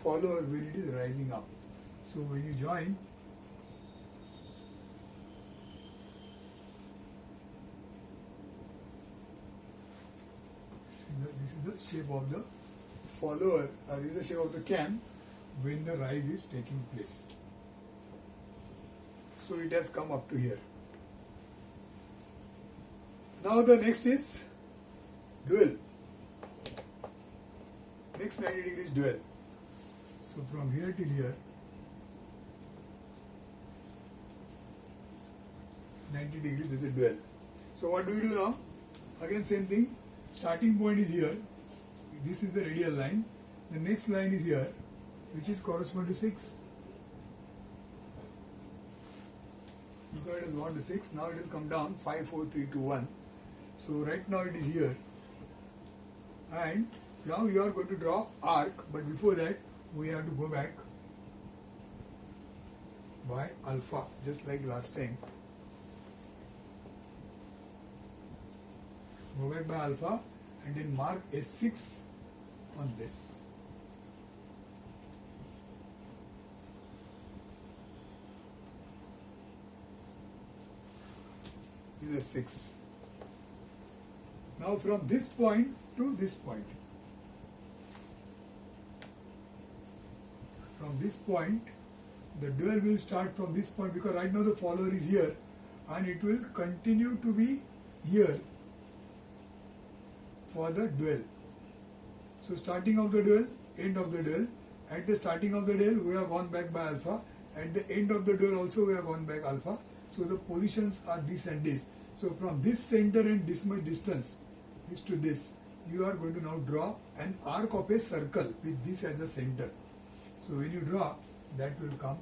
follower when it is rising up. So when you join, this is the shape of the follower, this is the shape of the cam when the rise is taking place. So it has come up to here. Now the next is dual. Next 90 degrees dual. So from here till here, 90 degrees is a dual. So what do we do now? Again same thing. Starting point is here. This is the radial line. The next line is here, which is correspond to 6. Because it has gone to 6, now it will come down 5, 4, 3, 2, 1. So right now it is here. And now you are going to draw arc, but before that we have to go back by alpha, just like last time. Go back by alpha and then mark S6 on this. This is 6. Now from this point to this point. From this point, the dual will start from this point because right now the follower is here and it will continue to be here for the dual. So starting of the dual, end of the dual. At the starting of the dual, we have gone back by alpha. At the end of the dual also we have gone back alpha. So the positions are this and this. So from this center and this much distance, this to this, you are going to now draw an arc of a circle with this as the center. So when you draw, that will come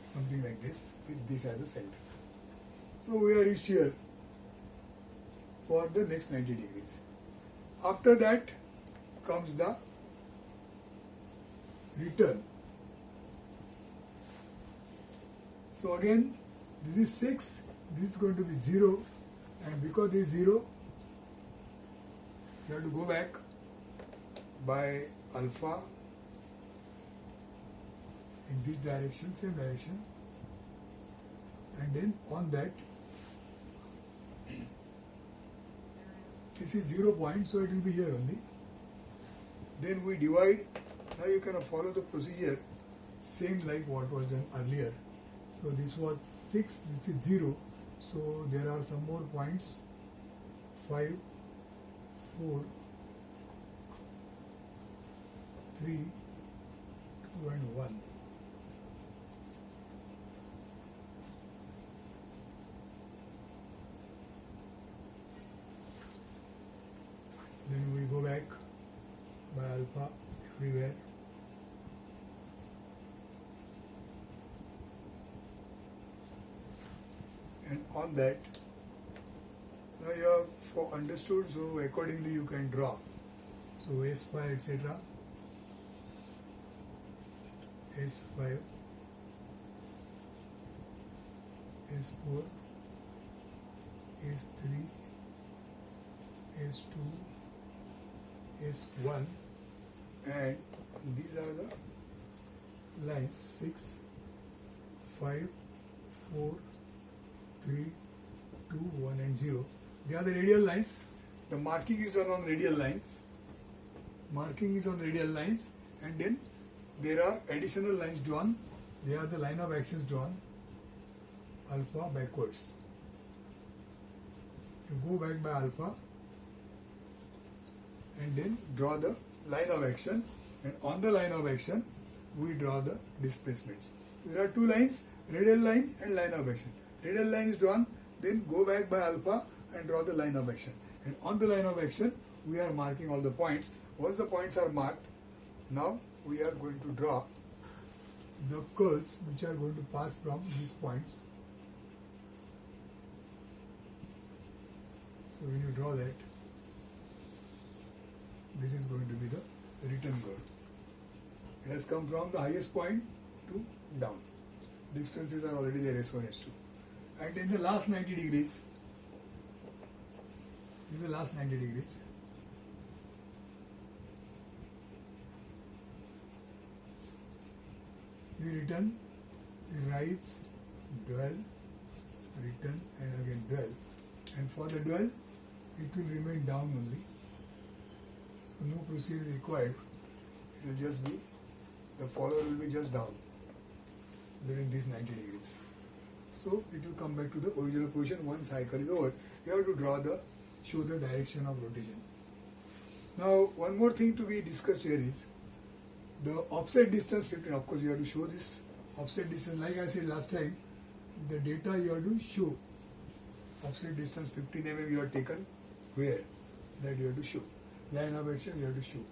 something like this with this as a center. So we are reached here for the next 90 degrees. After that comes the return. So again, this is 6, this is going to be 0, and because this is 0, you have to go back by alpha in this direction, same direction, and then on that, this is 0 point, so it will be here only. Then we divide. Now you can follow the procedure same like what was done earlier. So this was 6, this is 0, so there are some more points, 5, 4, 3, 2 and 1. Then we go back by alpha everywhere. And on that, now you have understood, so accordingly you can draw. So S5 etc. S5, S4, S3, S2, S1, and these are the lines 6, 5, 4, 3, 2, 1 and 0. They are the radial lines. The marking is done on radial lines. Marking is on radial lines, and then there are additional lines drawn. They are the line of actions drawn. Alpha backwards. You go back by alpha and then draw the line of action, and on the line of action we draw the displacements. There are two lines, radial line and line of action. Radial line is drawn, then go back by alpha and draw the line of action. And on the line of action, we are marking all the points. Once the points are marked, now we are going to draw the curls which are going to pass from these points. So when you draw that, this is going to be the return curve. It has come from the highest point to down. Distances are already there, S1, S2. And in the last 90 degrees, return, rise, dwell, return and again dwell. And for the dwell, it will remain down only. So no procedure required. It will just be, the follower will be just down during these 90 degrees. So it will come back to the original position. One cycle is over. You have to show the direction of rotation. Now one more thing to be discussed here is the offset distance 15. Of course you have to show this offset distance. Like I said last time, the data you have to show. Offset distance 15 mm you have taken where? That you have to show. Line of action you have to show.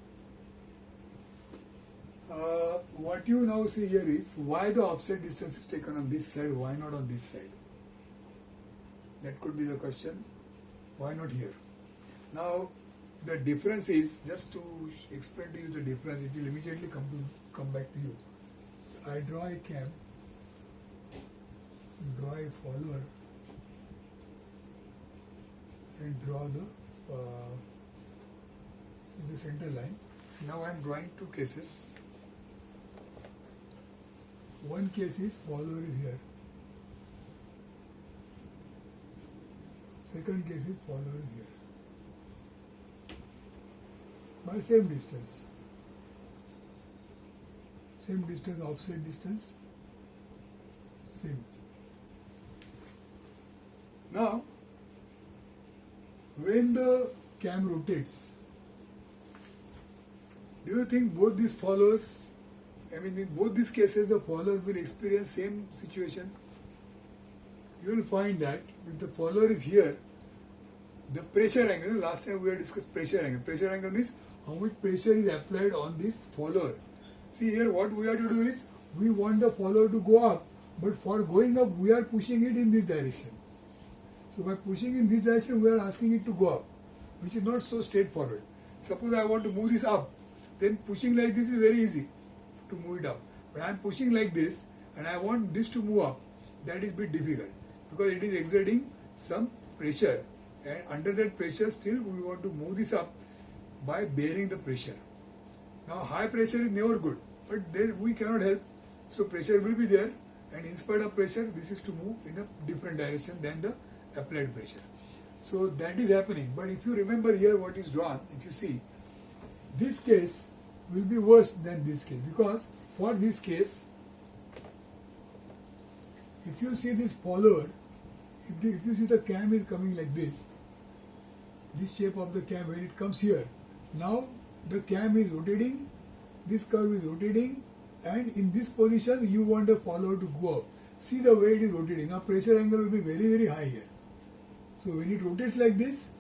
What you now see here is why the offset distance is taken on this side, why not on this side? That could be the question. Why not here? Now the difference is, just to explain to you the difference, it will immediately come back to you. So I draw a cam, draw a follower and draw the center line. Now I am drawing two cases. One case is follower is here. Second case is follower is here. By same distance. Same distance, offset distance, same. Now, when the cam rotates, do you think both these followers, in both these cases, the follower will experience same situation? You will find that if the follower is here, the pressure angle, last time we had discussed pressure angle. Pressure angle means how much pressure is applied on this follower. See here, what we have to do is, we want the follower to go up, but for going up, we are pushing it in this direction. So by pushing in this direction, we are asking it to go up, which is not so straightforward. Suppose I want to move this up, then pushing like this is very easy to move it up. But I am pushing like this, and I want this to move up. That is a bit difficult, because it is exerting some pressure, and under that pressure still we want to move this up by bearing the pressure. Now high pressure is never good, but there we cannot help. So pressure will be there, and in spite of pressure, this is to move in a different direction than the applied pressure. So that is happening. But if you remember here what is drawn, if you see, this case will be worse than this case, because for this case, if you see this follower, if you see the cam is coming like this shape of the cam when it comes here, now the cam is rotating, this curve is rotating, and in this position you want the follower to go up. See the way it is rotating. Now pressure angle will be very, very high here. So when it rotates like this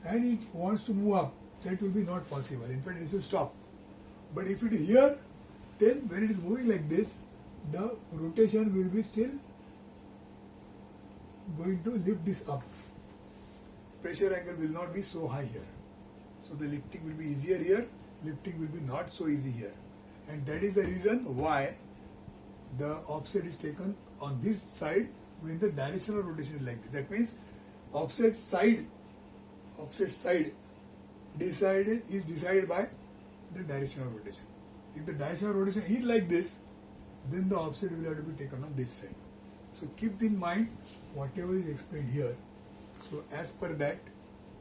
and it wants to move up, that will be not possible. In fact, it will stop. But if it is here, then when it is moving like this, the rotation will be still going to lift this up. Pressure angle will not be so high here. So the lifting will be easier here, lifting will be not so easy here. And that is the reason why the offset is taken on this side when the directional rotation is like this. That means offset side is decided by the directional rotation. If the directional rotation is like this, then the offset will have to be taken on this side. So keep in mind whatever is explained here. So as per that,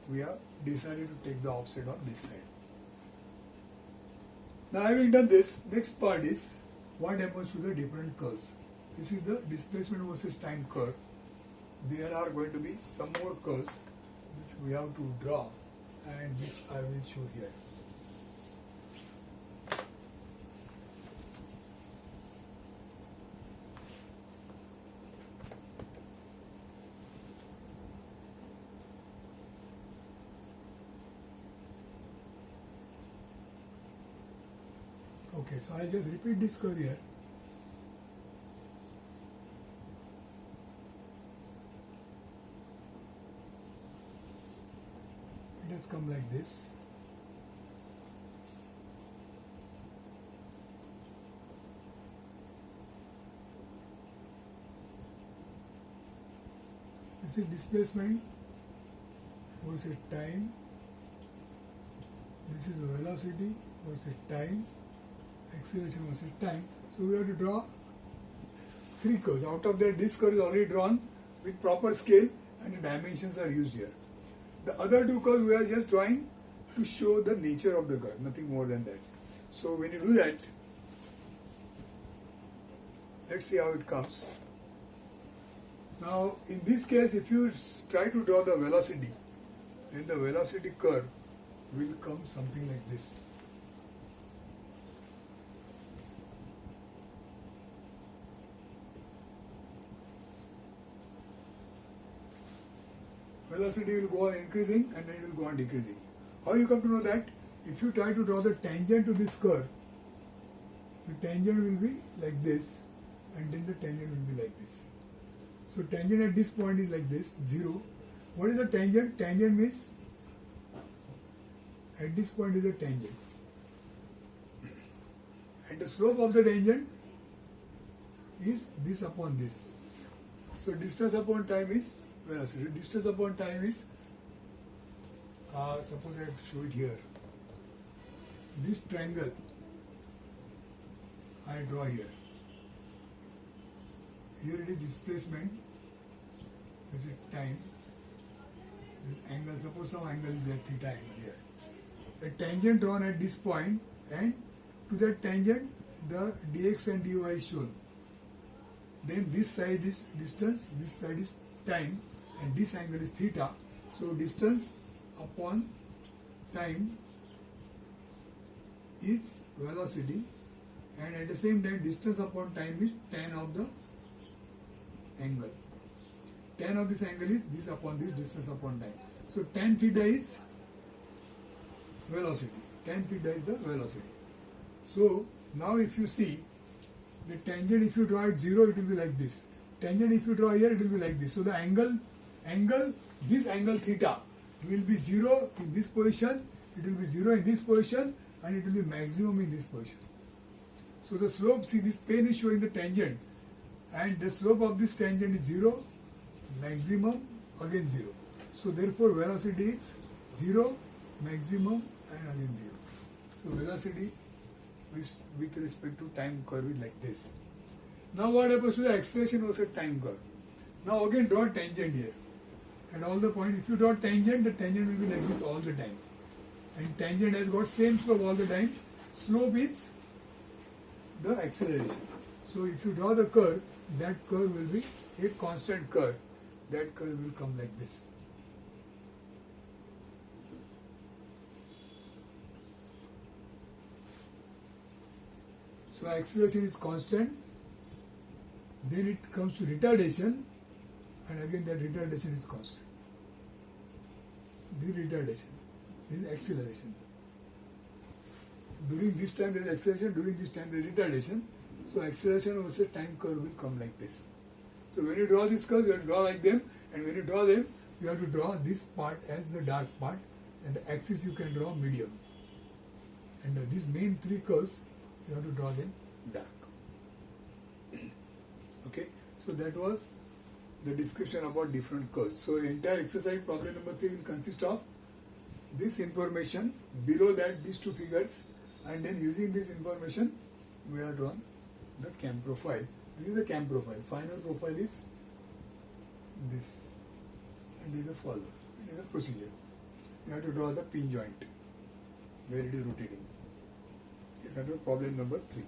we have decided to take the offset on this side. Now having done this, next part is what happens to the different curves. This is the displacement versus time curve. There are going to be some more curves which we have to draw and which I will show here. Okay, so I'll just repeat this curve here. It has come like this. This is displacement versus time. This is velocity versus time. Acceleration versus time. So we have to draw three curves. Out of that, this curve is already drawn with proper scale and the dimensions are used here. The other two curves we are just drawing to show the nature of the curve, nothing more than that. So when you do that, let's see how it comes. Now in this case, if you try to draw the velocity, then the velocity curve will come something like this. Velocity will go on increasing and then it will go on decreasing. How you come to know that? If you try to draw the tangent to this curve, the tangent will be like this and then the tangent will be like this. So tangent at this point is like this, 0. What is the tangent? Tangent means at this point is a tangent. And the slope of the tangent is this upon this. So distance upon time is velocity. Distance upon time is, suppose I have to show it here. This triangle I draw here. Here it is displacement, this is time, this angle, suppose some angle is there, theta angle here. A tangent drawn at this point, and to that tangent the dx and dy is shown. Then this side is distance, this side is time, and this angle is theta. So distance upon time is velocity, and at the same time distance upon time is tan of the angle. Tan of this angle is this upon this, distance upon time. So tan theta is velocity. Tan theta is the velocity. So now if you see the tangent, if you draw at 0, it will be like this. Tangent if you draw here, it will be like this. So the this angle theta will be 0 in this position, it will be 0 in this position, and it will be maximum in this position. So the slope, see this plane is showing the tangent, and the slope of this tangent is 0, maximum again 0. So therefore velocity is 0, maximum and again 0. So velocity with respect to time curve is like this. Now what happens to the acceleration versus time curve? Now again draw tangent here. At all the point, if you draw tangent, the tangent will be like this all the time. And tangent has got same slope all the time. Slope is the acceleration. So if you draw the curve, that curve will be a constant curve. That curve will come like this. So acceleration is constant. Then it comes to retardation, and again that retardation is constant. This retardation, this is acceleration. During this time there is acceleration, during this time there is retardation. So acceleration versus time curve will come like this. So when you draw these curves, you have to draw like them, and when you draw them, you have to draw this part as the dark part, and the axis you can draw medium. And these main three curves, you have to draw them dark. Okay, so that was the description about different curves. So entire exercise problem number 3 will consist of this information, below that these two figures, and then using this information we have drawn the cam profile. This is the cam profile. Final profile is this, and this is the follow. It is a procedure. You have to draw the pin joint where it is rotating. Yes, that was problem number 3.